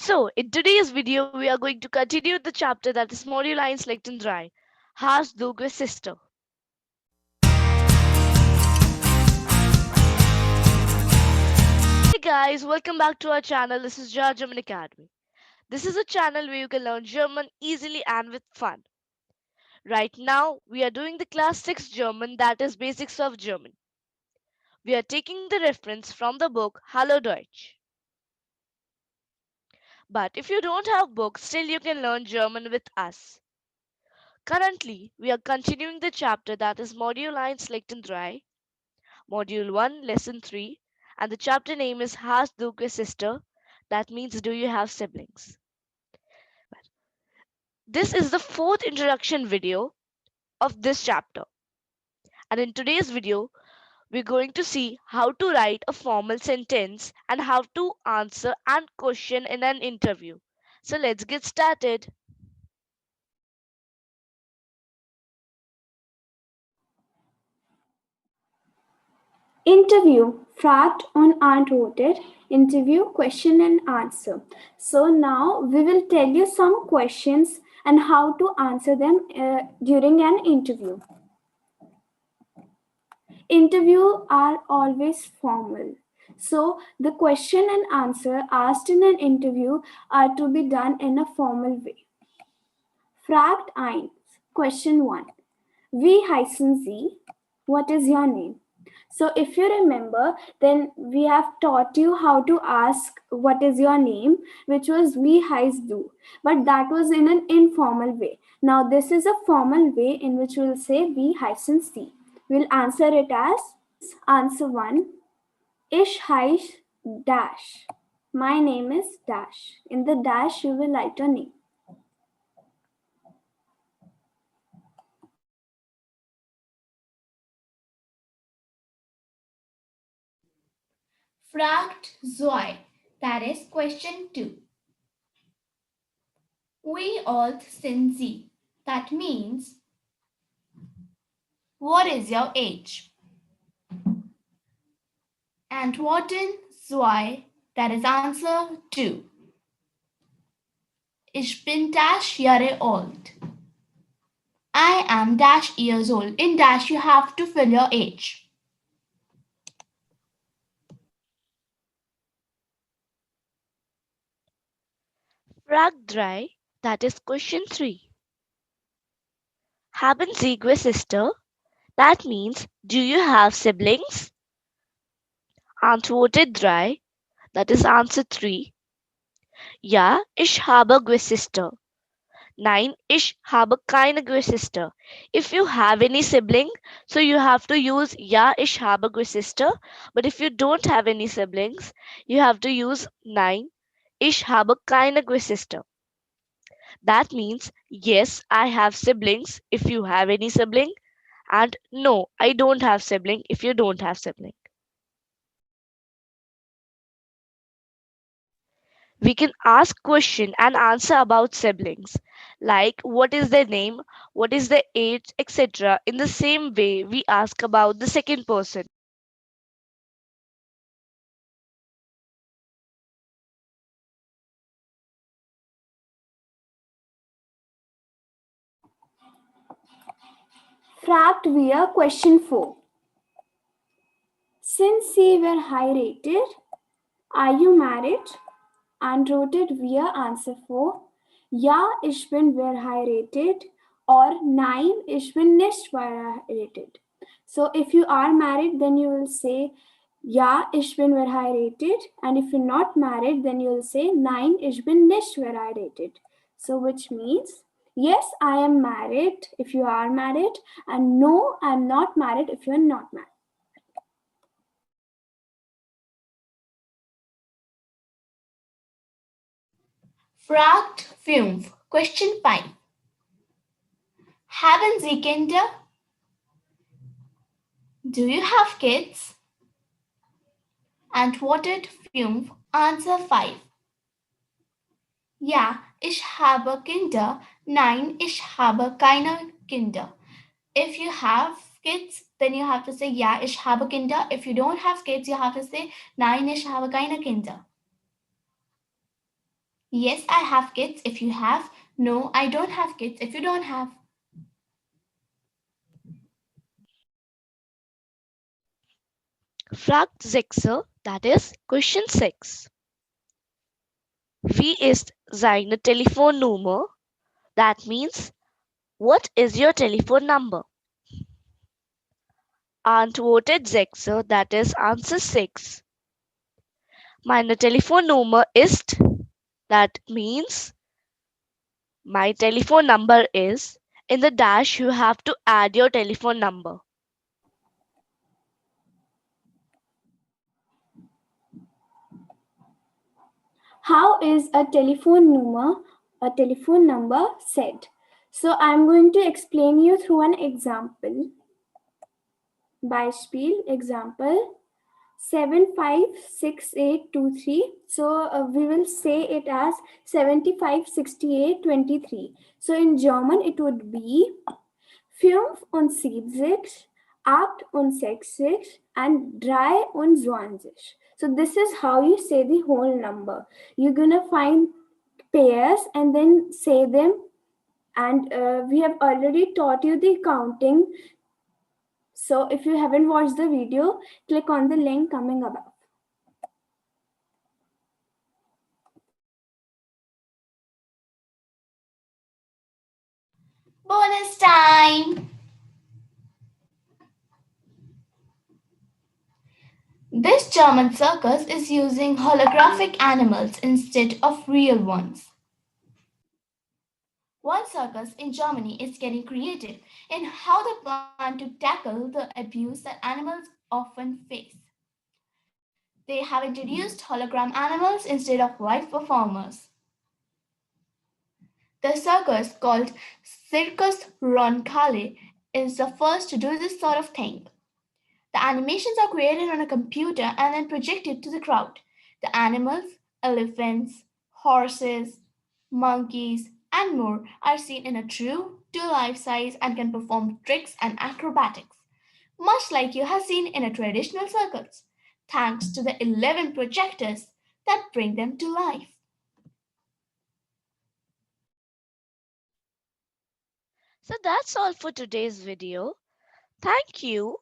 So, in today's video, we are going to continue the chapter that is Module-1 Lektion-3. Hast Du Geshwister? Hey guys, welcome back to our channel. This is German Academy. This is a channel where you can learn German easily and with fun. Right now, we are doing the class 6 German, that is basics of German. We are taking the reference from the book Hallo Deutsch. But if you don't have books, still you can learn German with us. Currently, we are continuing the chapter that is Module-1 Lektion-3, Module 1, Lesson 3, and the chapter name is Hast Du Geshwister? That means do you have siblings? This is the fourth introduction video of this chapter. And in today's video, we're going to see how to write a formal sentence and how to answer and question in an interview. So let's get started. Interview, fragt und antwortet, interview, question and answer. So now we will tell you some questions and how to answer them during an interview. Interviews are always formal. So the question and answer asked in an interview are to be done in a formal way. Fragt 1. Question 1. Wie heißen Sie? What is your name? So if you remember, then we have taught you how to ask what is your name, which was wie heißt du, but that was in an informal way. Now this is a formal way in which we'll say wie heißen Sie. We'll answer it as answer 1. Ich heiße dash. My name is dash. In the dash you will write your name. Fragt 2, that is question 2. Wie alt sind Sie? That means, what is your age? Antworten 2, that is answer 2. Ich bin dash Jahre alt. I am dash years old. In dash you have to fill your age. Frage 3, that is question 3. Haben Sie Geschwister? That means do you have siblings? Antwortet 3, that is answer 3. Ja, ich habe Geschwister. Nein, ich habe keine Geschwister. If you have any sibling, so you have to use ja, ich habe Geschwister. But if you don't have any siblings, you have to use nein, ich habe keine Geschwister. That means yes, I have siblings if you have any sibling, and no, I don't have sibling if you don't have sibling. We can ask question and answer about siblings, like what is their name, what is their age, etc. in the same way we ask about the second person. Fragt wir question 4. Since Sie verheiratet, are you married? Antwortet wir answer 4. Ja, ich bin verheiratet or nein, ich bin nicht verheiratet. So if you are married, then you will say ja, ich bin verheiratet, and if you're not married, then you will say nein, ich bin nicht verheiratet. So which means yes, I am married if you are married, and no, I am not married if you are not married. Fragt 5, question 5. Haben Sie Kinder? Do you have kids? Antwortet 5, answer 5. Ja, ich habe Kinder. Nein, ich habe keine Kinder. If you have kids, then you have to say ja, ich habe Kinder. If you don't have kids, you have to say nein, ich habe keine Kinder. Yes, I have kids if you have. No, I don't have kids if you don't have. Fragt 6, that is question 6. Wie ist seine Telefonnummer? That means, what is your telephone number? Antwortet 6, that is answer 6. Meine Telefonnummer ist, that means, my telephone number is. In the dash, you have to add your telephone number. How is a telephone number said? So I'm going to explain you through an example. Beispiel example 756823. So we will say it as 756823. So in German it would be 75 68 and 23. So this is how you say the whole number. You're gonna find pairs and then say them. And we have already taught you the counting. So if you haven't watched the video, click on the link coming above. Bonus time! This German circus is using holographic animals instead of real ones. One circus in Germany is getting creative in how they plan to tackle the abuse that animals often face. They have introduced hologram animals instead of live performers. The circus, called Circus Roncalli, is the first to do this sort of thing. The animations are created on a computer and then projected to the crowd. The animals, elephants, horses, monkeys, and more are seen in a true to life size and can perform tricks and acrobatics, much like you have seen in a traditional circus, thanks to the 11 projectors that bring them to life. So that's all for today's video. Thank you.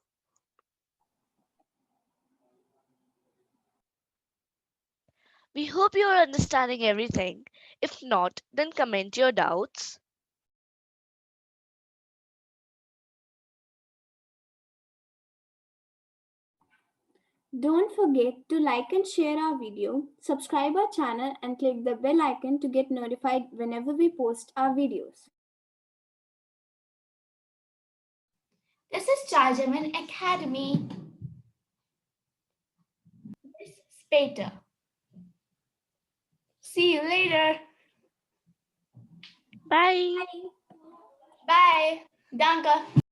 We hope you are understanding everything. If not, then comment your doubts. Don't forget to like and share our video, subscribe our channel and click the bell icon to get notified whenever we post our videos. This is Chargerman Academy. Bis später. See you later. Bye. Bye. Bye. Danke.